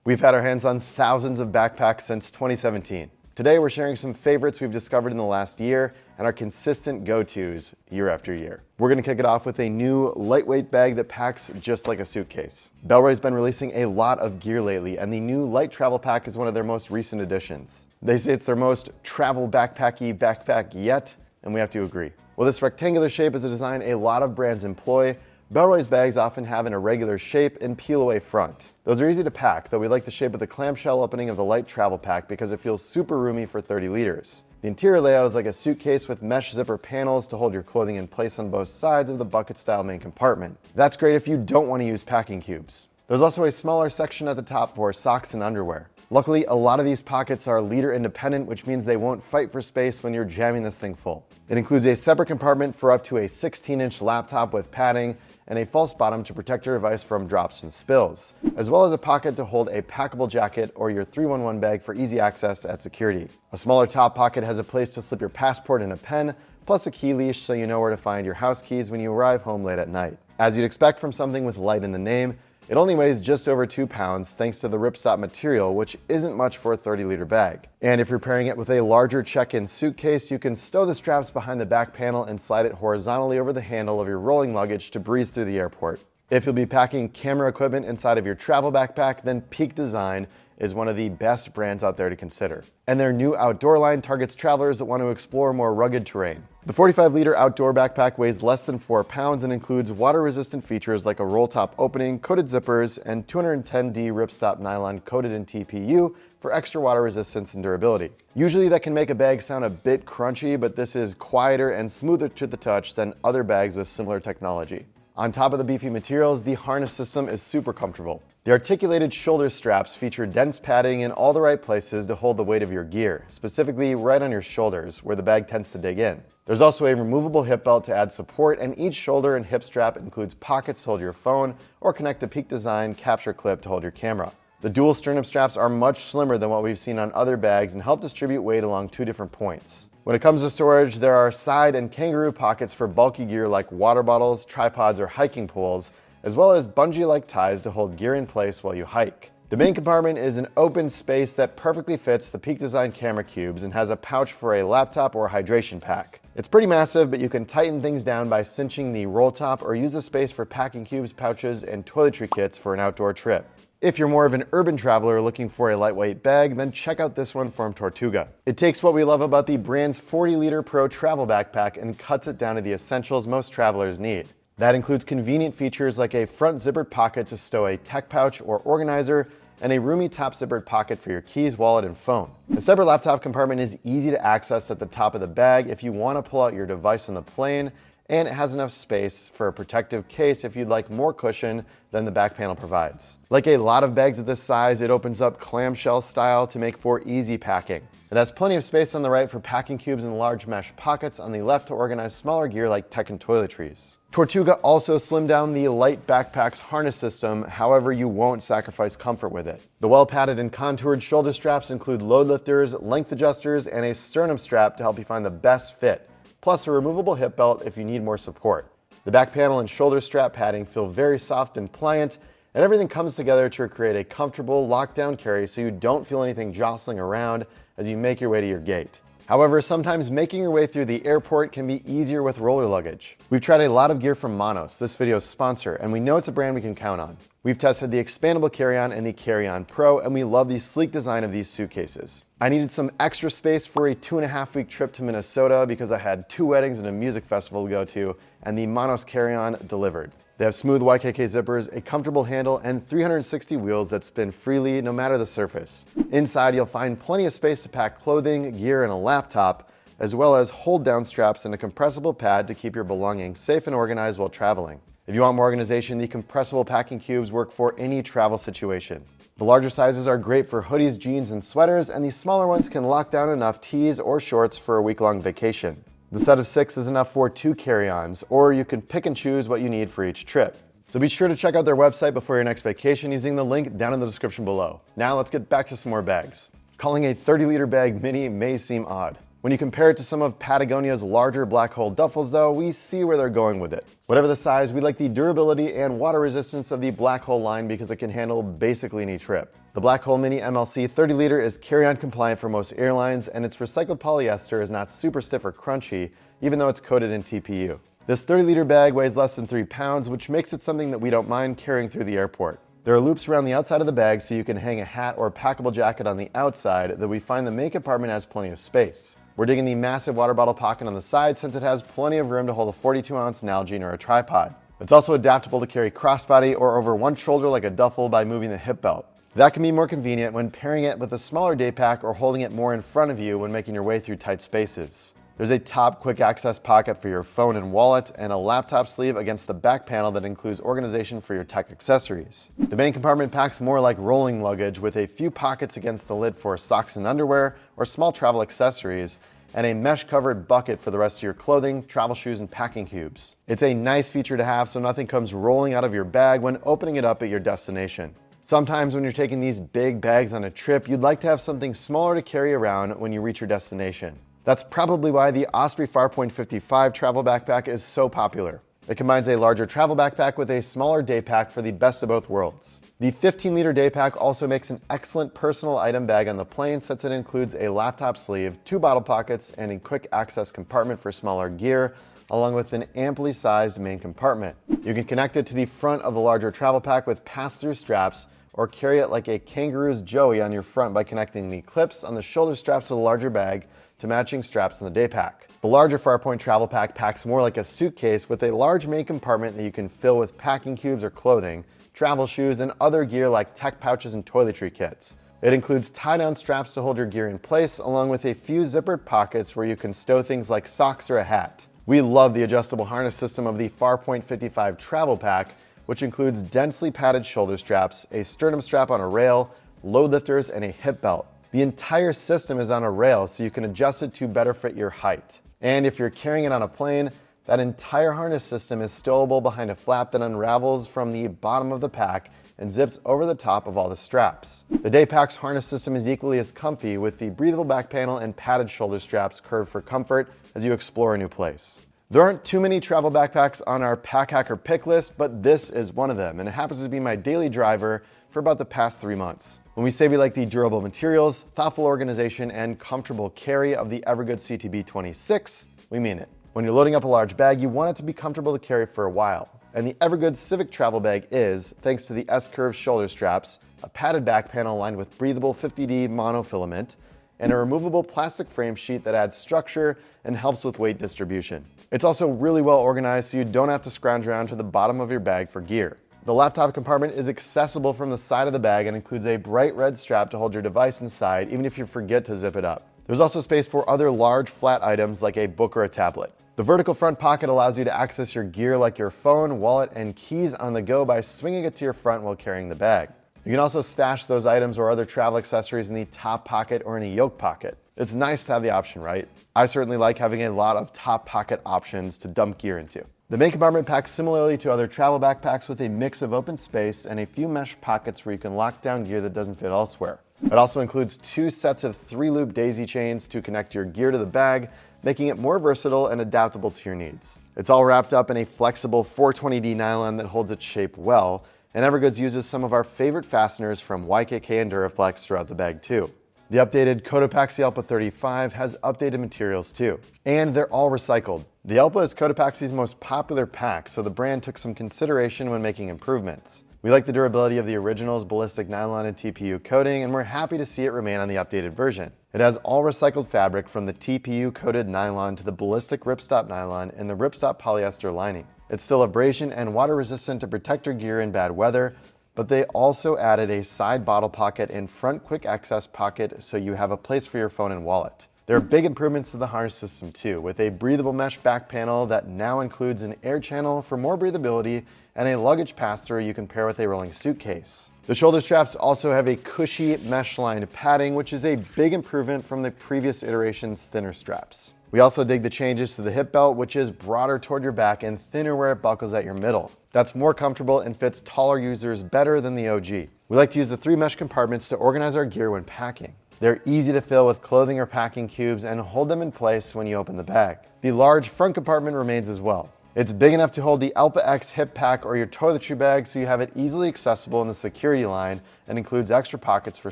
We've had our hands on thousands of backpacks since 2017. Today we're sharing some favorites we've discovered in the last year and our consistent go-tos year after year. We're gonna kick it off with a new lightweight bag that packs just like a suitcase. Bellroy's been releasing a lot of gear lately, and the new Lite Travel Pack is one of their most recent additions. They say it's their most travel backpacky backpack yet, and we have to agree. Well, this rectangular shape is a design a lot of brands employ. Bellroy's bags often have an irregular shape and peel-away front. Those are easy to pack, though we like the shape of the clamshell opening of the Lite Travel Pack because it feels super roomy for 30 liters. The interior layout is like a suitcase with mesh zipper panels to hold your clothing in place on both sides of the bucket-style main compartment. That's great if you don't want to use packing cubes. There's also a smaller section at the top for socks and underwear. Luckily, a lot of these pockets are liter independent, which means they won't fight for space when you're jamming this thing full. It includes a separate compartment for up to a 16-inch laptop with padding and a false bottom to protect your device from drops and spills, as well as a pocket to hold a packable jacket or your 311 bag for easy access at security. A smaller top pocket has a place to slip your passport and a pen, plus a key leash so you know where to find your house keys when you arrive home late at night. As you'd expect from something with Lite in the name, it only weighs just over 2 pounds thanks to the ripstop material, which isn't much for a 30-liter bag. And if you're pairing it with a larger check-in suitcase, you can stow the straps behind the back panel and slide it horizontally over the handle of your rolling luggage to breeze through the airport. If you'll be packing camera equipment inside of your travel backpack, then Peak Design is one of the best brands out there to consider. And their new outdoor line targets travelers that want to explore more rugged terrain. The 45-liter outdoor backpack weighs less than 4 pounds and includes water-resistant features like a roll-top opening, coated zippers, and 210D ripstop nylon coated in TPU for extra water resistance and durability. Usually that can make a bag sound a bit crunchy, but this is quieter and smoother to the touch than other bags with similar technology. On top of the beefy materials, the harness system is super comfortable. The articulated shoulder straps feature dense padding in all the right places to hold the weight of your gear, specifically right on your shoulders, where the bag tends to dig in. There's also a removable hip belt to add support, and each shoulder and hip strap includes pockets to hold your phone or connect a Peak Design capture clip to hold your camera. The dual sternum straps are much slimmer than what we've seen on other bags and help distribute weight along 2 different points. When it comes to storage, there are side and kangaroo pockets for bulky gear like water bottles, tripods, or hiking poles, as well as bungee-like ties to hold gear in place while you hike. The main compartment is an open space that perfectly fits the Peak Design camera cubes and has a pouch for a laptop or hydration pack. It's pretty massive, but you can tighten things down by cinching the roll top or use the space for packing cubes, pouches, and toiletry kits for an outdoor trip. If you're more of an urban traveler looking for a lightweight bag, then check out this one from Tortuga. It takes what we love about the brand's 40-liter Pro travel backpack and cuts it down to the essentials most travelers need. That includes convenient features like a front zippered pocket to stow a tech pouch or organizer, and a roomy top zippered pocket for your keys, wallet, and phone. A separate laptop compartment is easy to access at the top of the bag if you want to pull out your device on the plane, and it has enough space for a protective case if you'd like more cushion than the back panel provides. Like a lot of bags of this size, it opens up clamshell style to make for easy packing. It has plenty of space on the right for packing cubes and large mesh pockets on the left to organize smaller gear like tech and toiletries. Tortuga also slimmed down the Lite backpack's harness system, however you won't sacrifice comfort with it. The well-padded and contoured shoulder straps include load lifters, length adjusters, and a sternum strap to help you find the best fit, plus a removable hip belt if you need more support. The back panel and shoulder strap padding feel very soft and pliant, and everything comes together to create a comfortable lockdown carry so you don't feel anything jostling around as you make your way to your gate. However, sometimes making your way through the airport can be easier with roller luggage. We've tried a lot of gear from Manos, this video's sponsor, and we know it's a brand we can count on. We've tested the expandable carry-on and the Carry-On Pro, and we love the sleek design of these suitcases. I needed some extra space for a 2.5-week trip to Minnesota because I had 2 weddings and a music festival to go to, and the Manos Carry-On delivered. They have smooth YKK zippers, a comfortable handle, and 360 wheels that spin freely no matter the surface. Inside, you'll find plenty of space to pack clothing, gear, and a laptop, as well as hold-down straps and a compressible pad to keep your belongings safe and organized while traveling. If you want more organization, the compressible packing cubes work for any travel situation. The larger sizes are great for hoodies, jeans, and sweaters, and the smaller ones can lock down enough tees or shorts for a week-long vacation. The set of 6 is enough for 2 carry-ons, or you can pick and choose what you need for each trip. So be sure to check out their website before your next vacation using the link down in the description below. Now let's get back to some more bags. Calling a 30-liter bag mini may seem odd. When you compare it to some of Patagonia's larger black hole duffels though, we see where they're going with it. Whatever the size, we like the durability and water resistance of the black hole line because it can handle basically any trip. The Black Hole Mini MLC 30 liter is carry-on compliant for most airlines, and its recycled polyester is not super stiff or crunchy, even though it's coated in TPU. This 30 liter bag weighs less than 3 pounds, which makes it something that we don't mind carrying through the airport. There are loops around the outside of the bag so you can hang a hat or packable jacket on the outside, though we find the main compartment has plenty of space. We're digging the massive water bottle pocket on the side since it has plenty of room to hold a 42-ounce Nalgene or a tripod. It's also adaptable to carry crossbody or over one shoulder like a duffel by moving the hip belt. That can be more convenient when pairing it with a smaller day pack or holding it more in front of you when making your way through tight spaces. There's a top quick access pocket for your phone and wallet, and a laptop sleeve against the back panel that includes organization for your tech accessories. The main compartment packs more like rolling luggage with a few pockets against the lid for socks and underwear or small travel accessories, and a mesh-covered bucket for the rest of your clothing, travel shoes, and packing cubes. It's a nice feature to have so nothing comes rolling out of your bag when opening it up at your destination. Sometimes when you're taking these big bags on a trip, you'd like to have something smaller to carry around when you reach your destination. That's probably why the Osprey Farpoint 55 travel backpack is so popular. It combines a larger travel backpack with a smaller day pack for the best of both worlds. The 15-liter day pack also makes an excellent personal item bag on the plane since it includes a laptop sleeve, 2 bottle pockets, and a quick access compartment for smaller gear, along with an amply sized main compartment. You can connect it to the front of the larger travel pack with pass-through straps, or carry it like a kangaroo's joey on your front by connecting the clips on the shoulder straps of the larger bag to matching straps on the day pack. The larger Farpoint travel pack packs more like a suitcase with a large main compartment that you can fill with packing cubes or clothing, travel shoes, and other gear like tech pouches and toiletry kits. It includes tie-down straps to hold your gear in place, along with a few zippered pockets where you can stow things like socks or a hat. We love the adjustable harness system of the Farpoint 55 travel pack, which includes densely padded shoulder straps, a sternum strap on a rail, load lifters, and a hip belt. The entire system is on a rail so you can adjust it to better fit your height. And if you're carrying it on a plane, that entire harness system is stowable behind a flap that unravels from the bottom of the pack and zips over the top of all the straps. The day pack's harness system is equally as comfy, with the breathable back panel and padded shoulder straps curved for comfort as you explore a new place. There aren't too many travel backpacks on our pack hacker pick list, but this is one of them, and it happens to be my daily driver for about the past 3 months. When we say we like the durable materials, thoughtful organization, and comfortable carry of the EVERGOODS CTB 26, we mean it. When you're loading up a large bag, you want it to be comfortable to carry for a while. And the EVERGOODS Civic travel bag is, thanks to the S-curve shoulder straps, a padded back panel lined with breathable 50D monofilament, and a removable plastic frame sheet that adds structure and helps with weight distribution. It's also really well organized so you don't have to scrounge around to the bottom of your bag for gear. The laptop compartment is accessible from the side of the bag and includes a bright red strap to hold your device inside even if you forget to zip it up. There's also space for other large flat items like a book or a tablet. The vertical front pocket allows you to access your gear like your phone, wallet, and keys on the go by swinging it to your front while carrying the bag. You can also stash those items or other travel accessories in the top pocket or in a yoke pocket. It's nice to have the option, right? I certainly like having a lot of top pocket options to dump gear into. The main compartment packs similarly to other travel backpacks with a mix of open space and a few mesh pockets where you can lock down gear that doesn't fit elsewhere. It also includes 2 sets of 3-loop daisy chains to connect your gear to the bag, making it more versatile and adaptable to your needs. It's all wrapped up in a flexible 420D nylon that holds its shape well, and EVERGOODS uses some of our favorite fasteners from YKK and Duraflex throughout the bag too. The updated Cotopaxi Allpa 35 has updated materials too, and they're all recycled. The Allpa is Cotopaxi's most popular pack, so the brand took some consideration when making improvements. We like the durability of the original's ballistic nylon and TPU coating, and we're happy to see it remain on the updated version. It has all recycled fabric from the TPU coated nylon to the ballistic ripstop nylon and the ripstop polyester lining. It's still abrasion and water resistant to protect your gear in bad weather, but they also added a side bottle pocket and front quick access pocket so you have a place for your phone and wallet. There are big improvements to the harness system too, with a breathable mesh back panel that now includes an air channel for more breathability and a luggage pass-through you can pair with a rolling suitcase. The shoulder straps also have a cushy mesh-lined padding, which is a big improvement from the previous iteration's thinner straps. We also dig the changes to the hip belt, which is broader toward your back and thinner where it buckles at your middle. That's more comfortable and fits taller users better than the OG. We like to use the 3 mesh compartments to organize our gear when packing. They're easy to fill with clothing or packing cubes and hold them in place when you open the bag. The large front compartment remains as well. It's big enough to hold the Allpa X hip pack or your toiletry bag, so you have it easily accessible in the security line, and includes extra pockets for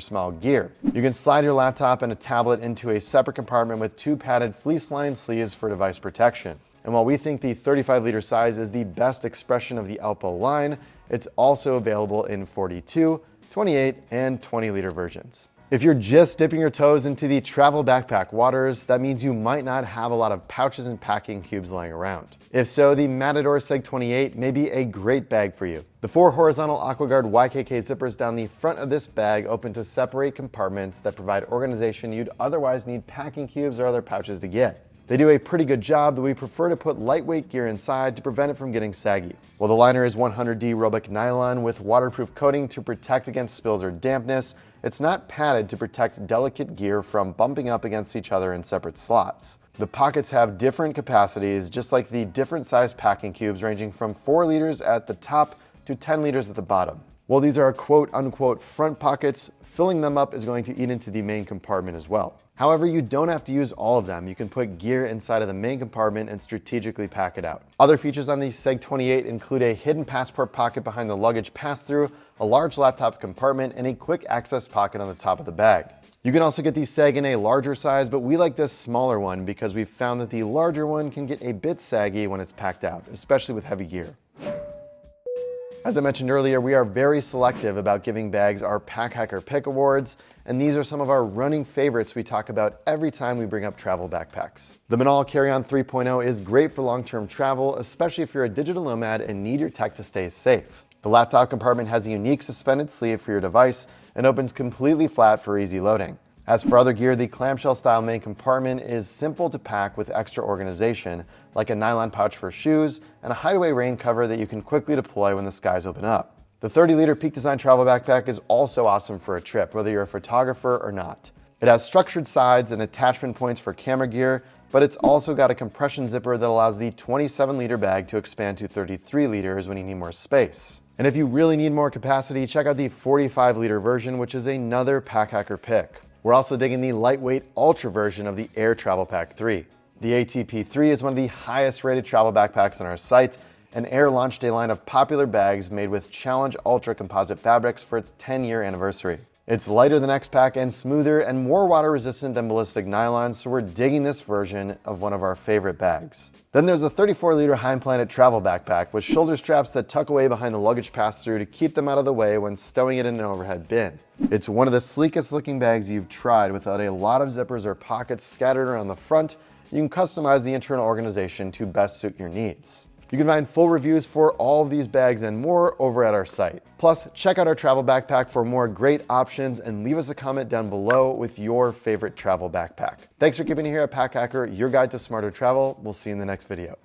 small gear. You can slide your laptop and a tablet into a separate compartment with 2 padded fleece-lined sleeves for device protection. And while we think the 35-liter size is the best expression of the Allpa line, it's also available in 42, 28, and 20-liter versions. If you're just dipping your toes into the travel backpack waters, that means you might not have a lot of pouches and packing cubes lying around. If so, the Matador Seg 28 may be a great bag for you. The 4 horizontal AquaGuard YKK zippers down the front of this bag open to separate compartments that provide organization you'd otherwise need packing cubes or other pouches to get. They do a pretty good job, though we prefer to put lightweight gear inside to prevent it from getting saggy. While the liner is 100D Robic nylon with waterproof coating to protect against spills or dampness, it's not padded to protect delicate gear from bumping up against each other in separate slots. The pockets have different capacities, just like the different size packing cubes ranging from 4 liters at the top to 10 liters at the bottom. While these are quote-unquote front pockets, filling them up is going to eat into the main compartment as well. However, you don't have to use all of them. You can put gear inside of the main compartment and strategically pack it out. Other features on the Seg 28 include a hidden passport pocket behind the luggage pass-through, a large laptop compartment, and a quick access pocket on the top of the bag. You can also get the Seg in a larger size, but we like this smaller one because we've found that the larger one can get a bit saggy when it's packed out, especially with heavy gear. As I mentioned earlier, we are very selective about giving bags our Pack Hacker Pick Awards, and these are some of our running favorites we talk about every time we bring up travel backpacks. The Minaal Carry-On 3.0 is great for long-term travel, especially if you're a digital nomad and need your tech to stay safe. The laptop compartment has a unique suspended sleeve for your device and opens completely flat for easy loading. As for other gear, the clamshell-style main compartment is simple to pack with extra organization, like a nylon pouch for shoes and a hideaway rain cover that you can quickly deploy when the skies open up. The 30-liter Peak Design travel backpack is also awesome for a trip, whether you're a photographer or not. It has structured sides and attachment points for camera gear, but it's also got a compression zipper that allows the 27-liter bag to expand to 33 liters when you need more space. And if you really need more capacity, check out the 45-liter version, which is another Pack Hacker pick. We're also digging the lightweight ultra version of the Aer Travel Pack 3. The ATP3 is one of the highest rated travel backpacks on our site, and Aer launched a line of popular bags made with Challenge Ultra composite fabrics for its 10-year anniversary. It's lighter than X-Pack and smoother and more water resistant than ballistic nylon, so we're digging this version of one of our favorite bags. Then there's a 34-liter Heimplanet travel backpack with shoulder straps that tuck away behind the luggage pass-through to keep them out of the way when stowing it in an overhead bin. It's one of the sleekest looking bags you've tried without a lot of zippers or pockets scattered around the front. You can customize the internal organization to best suit your needs. You can find full reviews for all of these bags and more over at our site. Plus, check out our travel backpack for more great options and leave us a comment down below with your favorite travel backpack. Thanks for keeping it here at Pack Hacker, your guide to smarter travel. We'll see you in the next video.